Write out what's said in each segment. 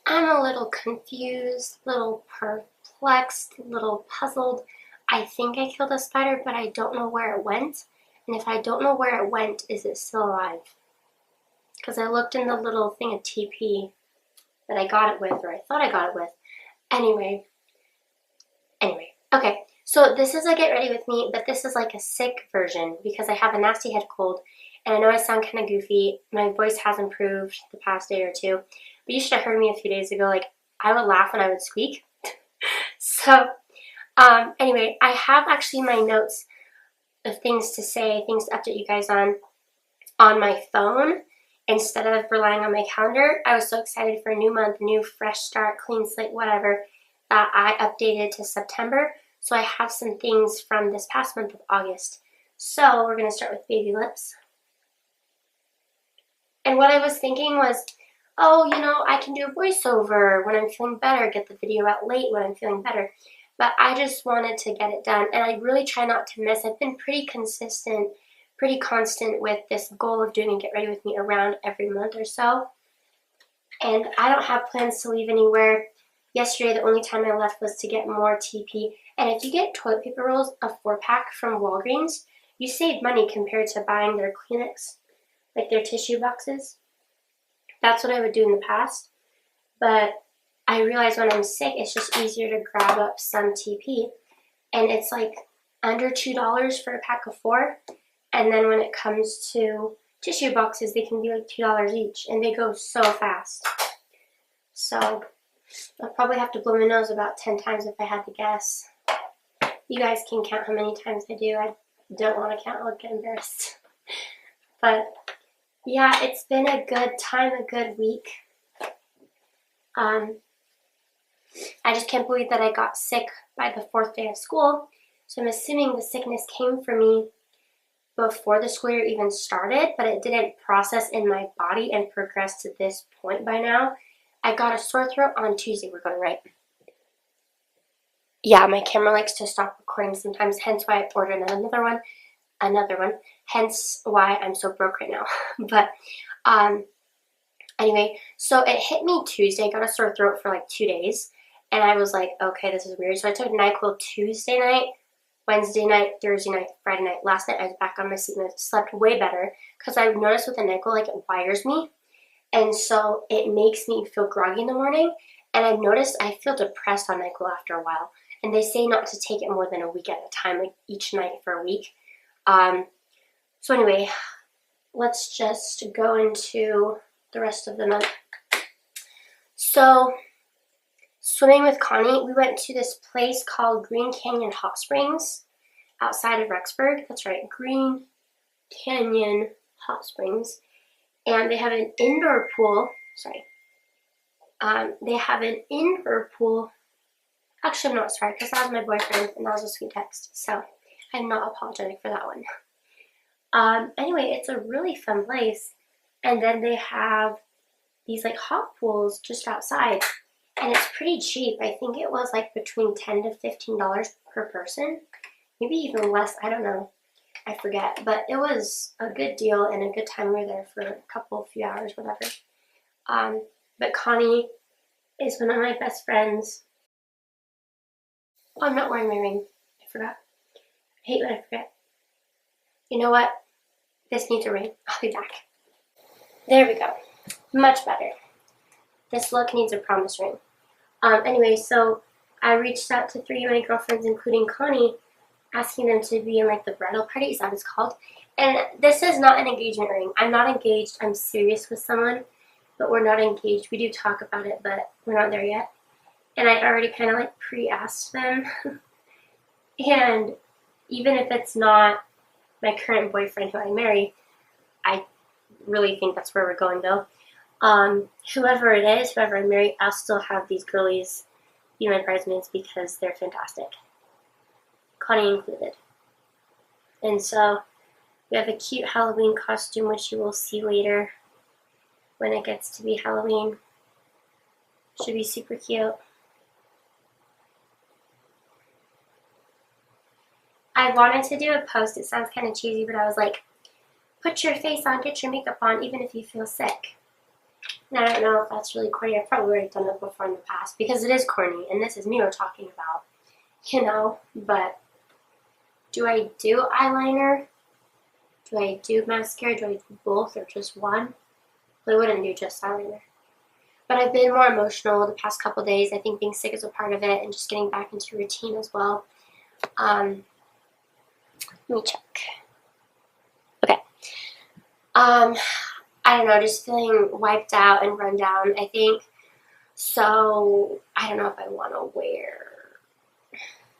I'm a little confused, a little perplexed, a little puzzled. I think I killed a spider, but I don't know where it went. And if I don't know where it went, is it still alive? Because I looked in the little thing of TP that I got it with, or I thought I got it with. Anyway. Okay, so this is a get ready with me, but this is like a sick version because I have a nasty head cold, and I know I sound kind of goofy. My voice has improved the past day or two, but you should have heard me a few days ago. Like, I would laugh when I would squeak. So, anyway, I have actually my notes of things to say, things to update you guys on my phone instead of relying on my calendar. I was so excited for a new month, new fresh start, clean slate, whatever, that I updated to September. So I have some things from this past month of August. So we're going to start with baby lips. And what I was thinking was, oh, you know, I can do a voiceover when I'm feeling better, get the video out late when I'm feeling better. But I just wanted to get it done, and I really try not to miss. I've been pretty consistent, pretty constant with this goal of doing a Get Ready With Me around every month or so. And I don't have plans to leave anywhere. Yesterday, the only time I left was to get more TP. And if you get toilet paper rolls, a 4-pack from Walgreens, you save money compared to buying their Kleenex, like their tissue boxes. That's what I would do in the past. But I realize when I'm sick, it's just easier to grab up some TP. And it's like under $2 for a pack of 4. And then when it comes to tissue boxes, they can be like $2 each. And they go so fast. So I'll probably have to blow my nose about 10 times if I had to guess. You guys can count how many times I do. I don't want to count. I'll get embarrassed. But yeah, it's been a good time, a good week. I just can't believe that I got sick by the 4th day of school. So I'm assuming the sickness came for me before the school year even started, but it didn't process in my body and progress to this point by now. I got a sore throat on Tuesday. We're going right. Yeah, my camera likes to stop recording sometimes, hence why I ordered another one, hence why I'm so broke right now. But anyway, so it hit me Tuesday. I got a sore throat for like 2 days, and I was like, okay, this is weird. So I took NyQuil Tuesday night, Wednesday night, Thursday night, Friday night. Last night I was back on my seat and I slept way better because I've noticed with the NyQuil, like, it wires me. And so it makes me feel groggy in the morning. And I've noticed I feel depressed on NyQuil after a while. And they say not to take it more than a week at a time, like each night for a week. So anyway, let's just go into the rest of the month. So, swimming with Connie, we went to this place called Green Canyon Hot Springs outside of Rexburg. That's right, Green Canyon Hot Springs. And they have an indoor pool. They have an indoor pool. Actually, I'm not sorry, because that was my boyfriend, and that was a sweet text. So, I'm not apologetic for that one. Anyway, it's a really fun place. And then they have these like hot pools just outside. And it's pretty cheap. I think it was like between $10 to $15 per person. Maybe even less, I don't know. I forget. But it was a good deal and a good time. We were there for a few hours, whatever. But Connie is one of my best friends. Oh, I'm not wearing my ring. I forgot. I hate when I forget. You know what? This needs a ring. I'll be back. There we go. Much better. This look needs a promise ring. Anyway, so I reached out to 3 of my girlfriends, including Connie, asking them to be in like the bridal party, is that what it's called? And this is not an engagement ring. I'm not engaged. I'm serious with someone, but we're not engaged. We do talk about it, but we're not there yet. And I already kind of like pre-asked them. And even if it's not my current boyfriend who I marry, I really think that's where we're going though. Whoever it is, whoever I marry, I'll still have these girlies be my bridesmaids because they're fantastic. Connie included. And so we have a cute Halloween costume, which you will see later when it gets to be Halloween. Should be super cute. I wanted to do a post. It sounds kind of cheesy, but I was like, put your face on, get your makeup on, even if you feel sick. And I don't know if that's really corny. I've probably already done it before in the past because it is corny, and this is me we're talking about, you know. But do I do eyeliner? Do I do mascara? Do I do both or just one? I wouldn't do just eyeliner. But I've been more emotional the past couple days. I think being sick is a part of it and just getting back into routine as well. Let me check. Okay. I don't know, just feeling wiped out and run down, I think. So, I don't know if I want to wear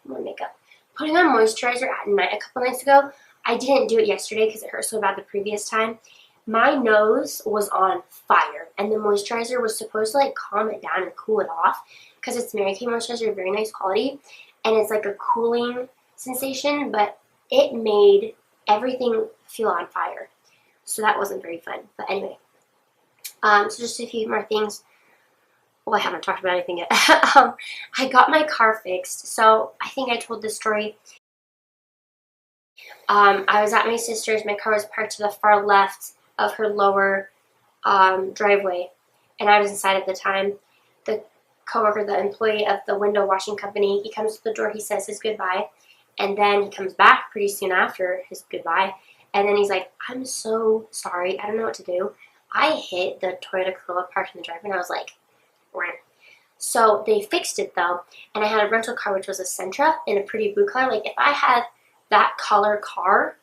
more makeup. Putting on moisturizer at night a couple nights ago, I didn't do it yesterday because it hurt so bad the previous time. My nose was on fire, and the moisturizer was supposed to like calm it down and cool it off because it's Mary Kay moisturizer, very nice quality, and it's like a cooling sensation, but it made everything feel on fire. So that wasn't very fun. But anyway, so just a few more things. Well, I haven't talked about anything yet. I got my car fixed. So I think I told this story. I was at my sister's. My car was parked to the far left of her lower driveway, and I was inside at the time. The coworker, the employee of the window washing company, he comes to the door. He says his goodbye, and then he comes back pretty soon after his goodbye. And then he's like, I'm so sorry. I don't know what to do. I hit the Toyota Corolla parked in the driveway, and I was like, Rah. So they fixed it, though, and I had a rental car, which was a Sentra in a pretty blue color. Like, if I had that color car,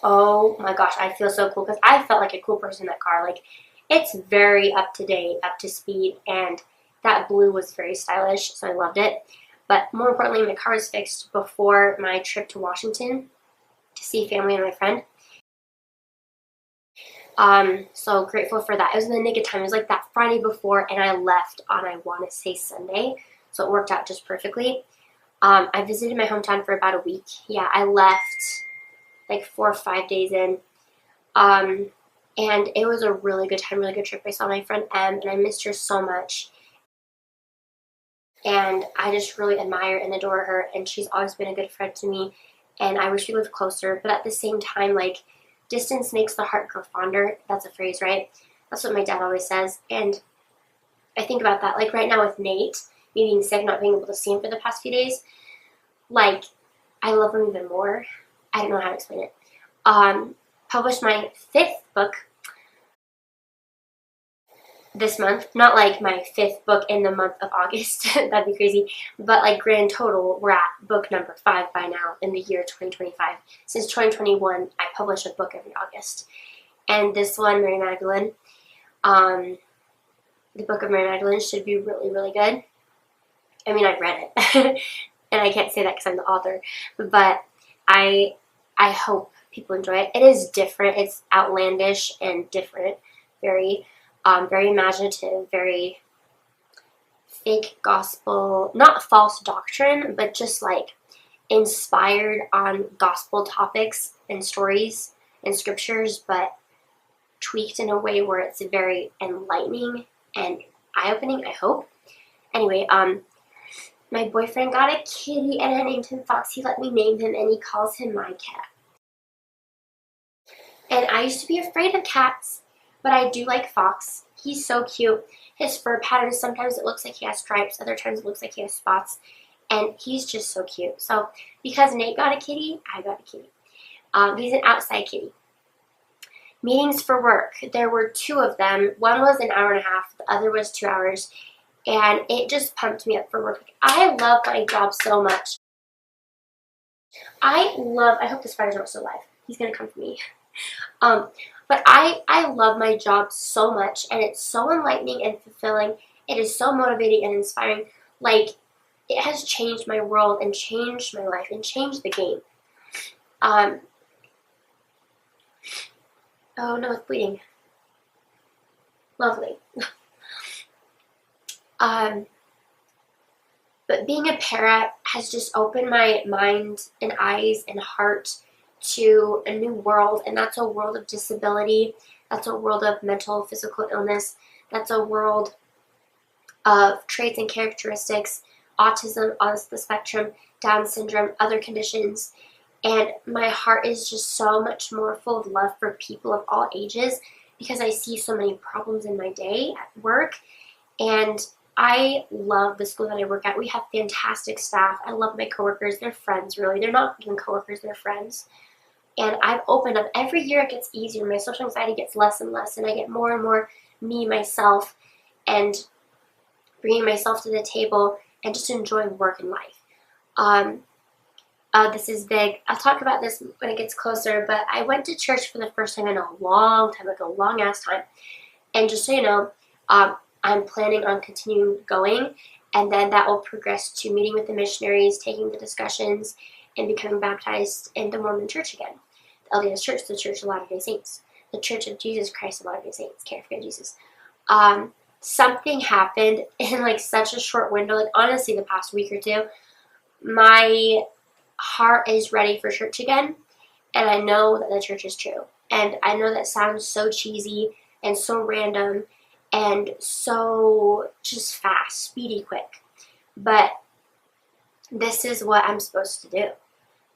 oh my gosh, I feel so cool, because I felt like a cool person in that car. Like, it's very up to date, up to speed, and that blue was very stylish, so I loved it. But more importantly, my car was fixed before my trip to Washington to see family and my friend. So grateful for that. It was in the nick of time. It was like that Friday before, and I left on, I want to say, Sunday. So it worked out just perfectly. I visited my hometown for about a week. Yeah, I left like 4 or 5 days in. And it was a really good time, really good trip. I saw my friend Em, and I missed her so much. And I just really admire and adore her, and she's always been a good friend to me. And I wish we lived closer, but at the same time, like, distance makes the heart grow fonder. That's a phrase, right? That's what my dad always says. And I think about that. Like right now with Nate, me being sick, not being able to see him for the past few days, like, I love him even more. I don't know how to explain it. Published my 5th book this month. Not like my 5th book in the month of August. That'd be crazy. But like grand total, we're at book number 5 by now in the year 2025. Since 2021, I publish a book every August. And this one, Mary Magdalene, the book of Mary Magdalene should be really, really good. I mean, I've read it. And I can't say that because I'm the author. But I hope people enjoy it. It is different. It's outlandish and different. Very imaginative, very fake gospel, not false doctrine, but just like inspired on gospel topics and stories and scriptures, but tweaked in a way where it's very enlightening and eye-opening, I hope. Anyway, my boyfriend got a kitty and I named him Fox. He let me name him and he calls him my cat. And I used to be afraid of cats, but I do like Fox. He's so cute. His fur pattern, sometimes it looks like he has stripes, other times it looks like he has spots. And he's just so cute. So because Nate got a kitty, I got a kitty. He's an outside kitty. Meetings for work. There were 2 of them. One was an hour and a half. The other was 2 hours. And it just pumped me up for work. I love my job so much. I hope the spider's not still alive. He's going to come for me. But I love my job so much, and it's so enlightening and fulfilling. It is so motivating and inspiring. Like, it has changed my world and changed my life and changed the game. Oh no, it's bleeding. Lovely. But being a para has just opened my mind and eyes and heart to a new world, and that's a world of disability. That's a world of mental, physical illness. That's a world of traits and characteristics, autism, on the spectrum, Down syndrome, other conditions. And my heart is just so much more full of love for people of all ages because I see so many problems in my day at work. And I love the school that I work at. We have fantastic staff. I love my coworkers. They're friends, really. They're not even coworkers, they're friends. And I've opened up. Every year it gets easier. My social anxiety gets less and less, and I get more and more me, myself, and bringing myself to the table and just enjoying work and life. This is big. I'll talk about this when it gets closer, but I went to church for the first time in a long time, like a long ass time. And just so you know, I'm planning on continuing going, and then that will progress to meeting with the missionaries, taking the discussions, and becoming baptized in the Mormon Church again. The LDS Church, the Church of Latter-day Saints, the Church of Jesus Christ of Latter-day Saints. Can't forget Jesus. Something happened in like such a short window, like honestly the past week or two. My heart is ready for church again, and I know that the church is true. And I know that sounds so cheesy and so random and so just fast, speedy, quick. But this is what I'm supposed to do.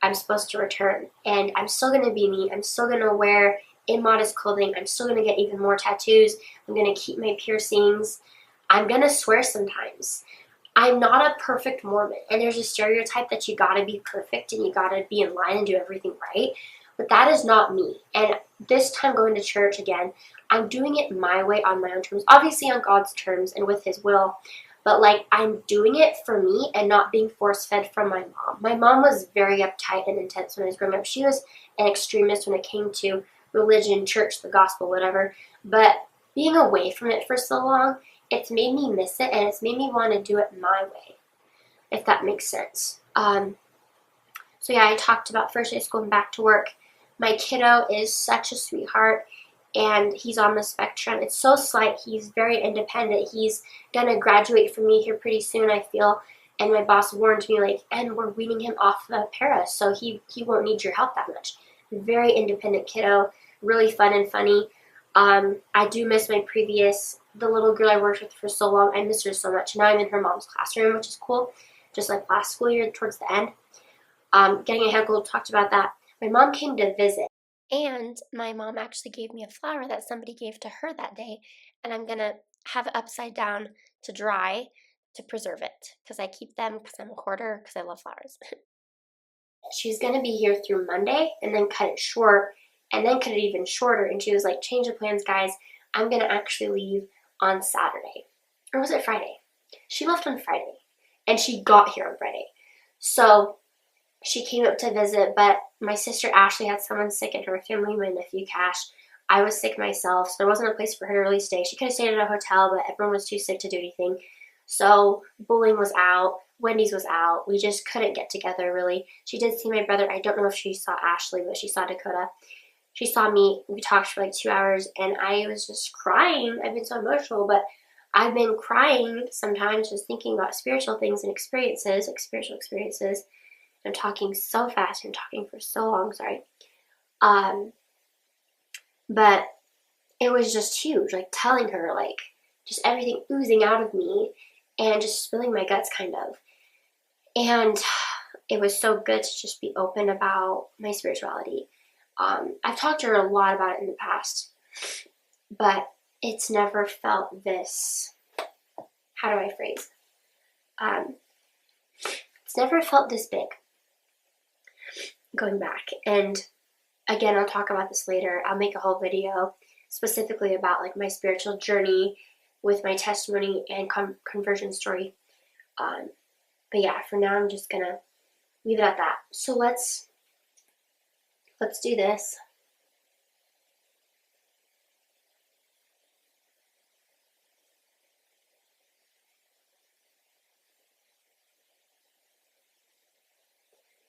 I'm supposed to return, and I'm still going to be me. I'm still going to wear immodest clothing. I'm still going to get even more tattoos. I'm going to keep my piercings. I'm going to swear sometimes. I'm not a perfect Mormon, and there's a stereotype that you gotta be perfect and you gotta be in line and do everything right, but that is not me. And this time going to church again, I'm doing it my way, on my own terms, obviously on God's terms and with His will, but like I'm doing it for me and not being force-fed from my mom. My mom was very uptight and intense when I was growing up. She was an extremist when it came to religion, church, the gospel, whatever, but being away from it for so long, it's made me miss it, and it's made me want to do it my way, if that makes sense. So yeah, I talked about first day of school and back to work. My kiddo is such a sweetheart, and he's on the spectrum. It's so slight. He's very independent. He's going to graduate from me here pretty soon, I feel, and my boss warned me, like, and we're weaning him off the para, so he won't need your help that much. Very independent kiddo, really fun and funny. I do miss the little girl I worked with for so long. I miss her so much. Now I'm in her mom's classroom, which is cool, just like last school year towards the end. Getting a haircut, talked about that. My mom came to visit, and my mom actually gave me a flower that somebody gave to her that day, and I'm going to have it upside down to dry to preserve it, because I keep them because I'm a hoarder, because I love flowers. She's going to be here through Monday, and then cut it short, and then cut it even shorter, and she was like, change the plans, guys. I'm going to actually leave on Saturday. Or was it Friday? She left on Friday, and she got here on Friday. So she came up to visit, but my sister Ashley had someone sick in her family, my nephew Cash. I was sick myself, so there wasn't a place for her to really stay. She could have stayed at a hotel, but everyone was too sick to do anything. So bowling was out, Wendy's was out. We just couldn't get together, really. She did see my brother. I don't know if she saw Ashley, but she saw Dakota. She saw me. We talked for like 2 hours, and I was just crying. I've been so emotional, but I've been crying sometimes just thinking about spiritual things and experiences, like spiritual experiences. I'm talking so fast and talking for so long, sorry. But it was just huge, like telling her, like, just everything oozing out of me and just spilling my guts, kind of. And it was so good to just be open about my spirituality. I've talked to her a lot about it in the past, but it's never felt this, how do I phrase? It's never felt this big, going back. And again, I'll talk about this later. I'll make a whole video specifically about like my spiritual journey with my testimony and conversion story. But yeah, for now I'm just gonna leave it at that. So let's do this.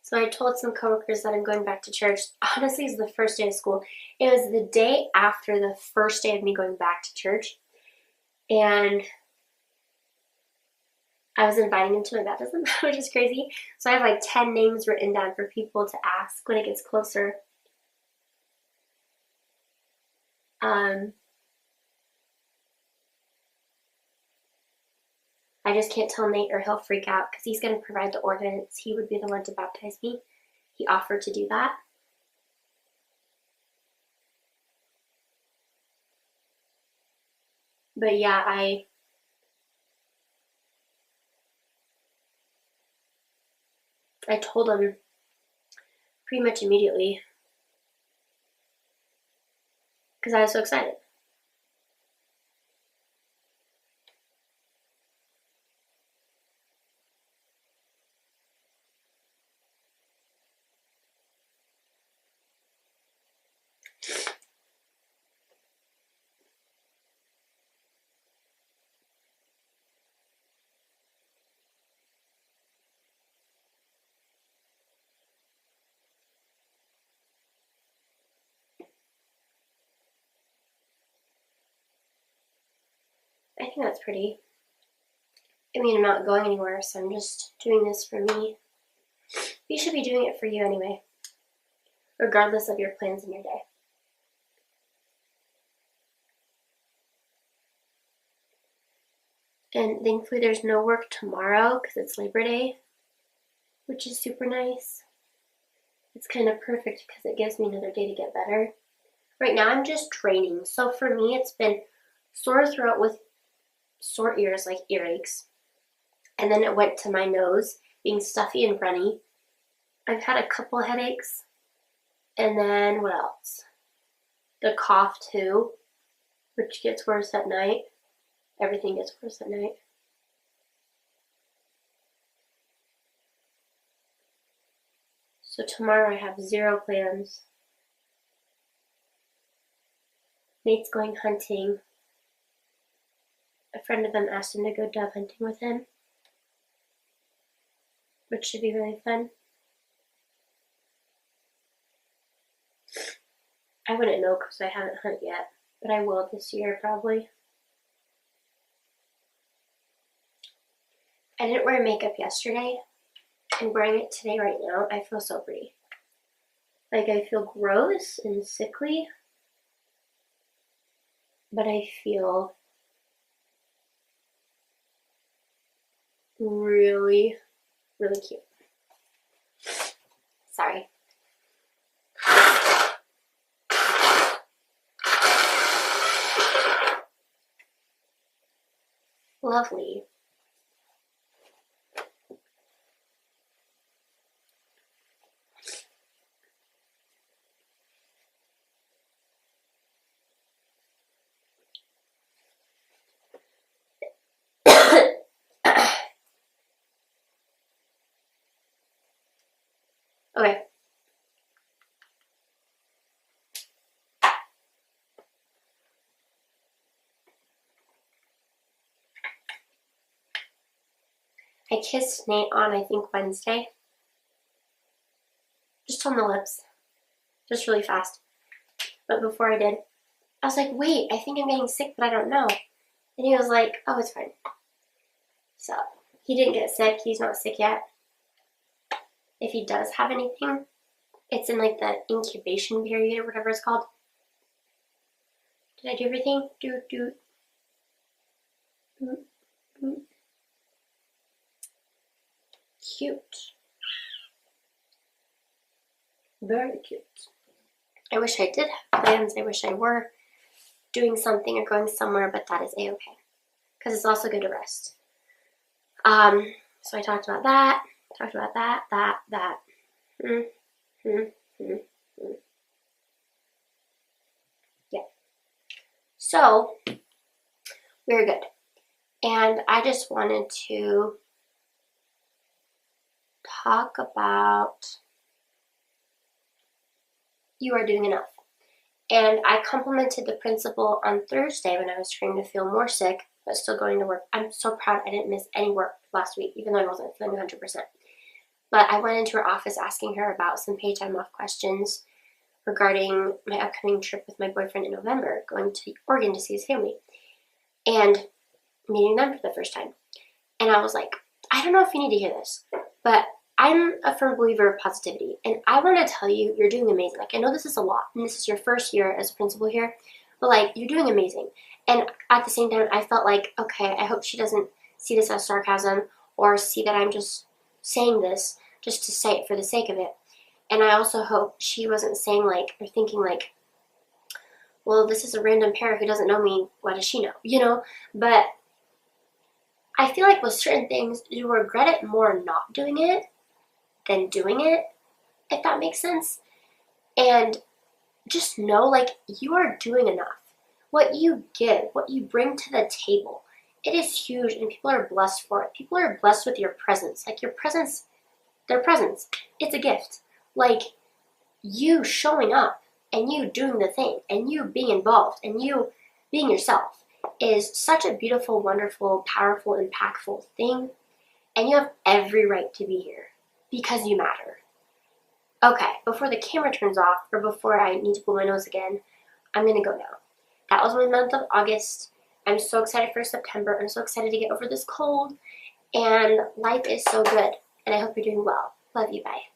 So I told some coworkers that I'm going back to church. Honestly, it's the first day of school. It was the day after the first day of me going back to church. And I was inviting them to my baptism, which is crazy. So I have like 10 names written down for people to ask when it gets closer. I just can't tell Nate or he'll freak out because he's going to provide the ordinance. He would be the one to baptize me. He offered to do that. But yeah, I told him pretty much immediately because I was so excited. I think that's pretty. I mean, I'm not going anywhere, so I'm just doing this for me. You should be doing it for you anyway, regardless of your plans in your day. And thankfully there's no work tomorrow because it's Labor Day, which is super nice. It's kind of perfect because it gives me another day to get better. Right now I'm just training. So for me it's been sore throat with sore ears, like earaches. And then it went to my nose being stuffy and runny. I've had a couple headaches. And then what else? The cough too, which gets worse at night. Everything gets worse at night. So tomorrow I have zero plans. Nate's going hunting. A friend of them asked him to go dove hunting with him, which should be really fun. I wouldn't know because I haven't hunted yet, but I will this year probably. I didn't wear makeup yesterday. I'm wearing it today right now. I feel so pretty. Like I feel gross and sickly, but I feel really, really cute. Sorry. Lovely. Okay. I kissed Nate on, I think, Wednesday. Just on the lips. Just really fast. But before I did, I was like, wait, I think I'm getting sick, but I don't know. And he was like, oh, it's fine. So, he didn't get sick. He's not sick yet. If he does have anything, it's in like the incubation period or whatever it's called. Did I do everything? Do. Cute. Very cute. I wish I did have plans. I wish I were doing something or going somewhere, but that is a-okay. Because it's also good to rest. So I talked about that. That. Yeah. So, we're good. And I just wanted to talk about you are doing enough. And I complimented the principal on Thursday when I was trying to feel more sick, but still going to work. I'm so proud I didn't miss any work last week, even though I wasn't feeling 100%. But I went into her office asking her about some pay time off questions regarding my upcoming trip with my boyfriend in November, going to Oregon to see his family, and meeting them for the first time. And I was like, I don't know if you need to hear this, but I'm a firm believer of positivity, and I want to tell you, you're doing amazing. Like, I know this is a lot, and this is your first year as principal here, but, like, you're doing amazing. And at the same time, I felt like, okay, I hope she doesn't see this as sarcasm or see that I'm just saying this just to say it for the sake of it. And I also hope she wasn't saying, like, or thinking, like, well, this is a random parent who doesn't know me. What does she know? You know? But I feel like with certain things, you regret it more not doing it than doing it, if that makes sense. And just know, like, you are doing enough. What you give, what you bring to the table, it is huge, and people are blessed for it. People are blessed with your presence. Like, your presence, their presence, it's a gift. Like, you showing up and you doing the thing and you being involved and you being yourself is such a beautiful, wonderful, powerful, impactful thing. And you have every right to be here because you matter. Okay, before the camera turns off or before I need to blow my nose again, I'm gonna go now. That was my month of August. I'm so excited for September. I'm so excited to get over this cold. And life is so good. And I hope you're doing well. Love you. Bye.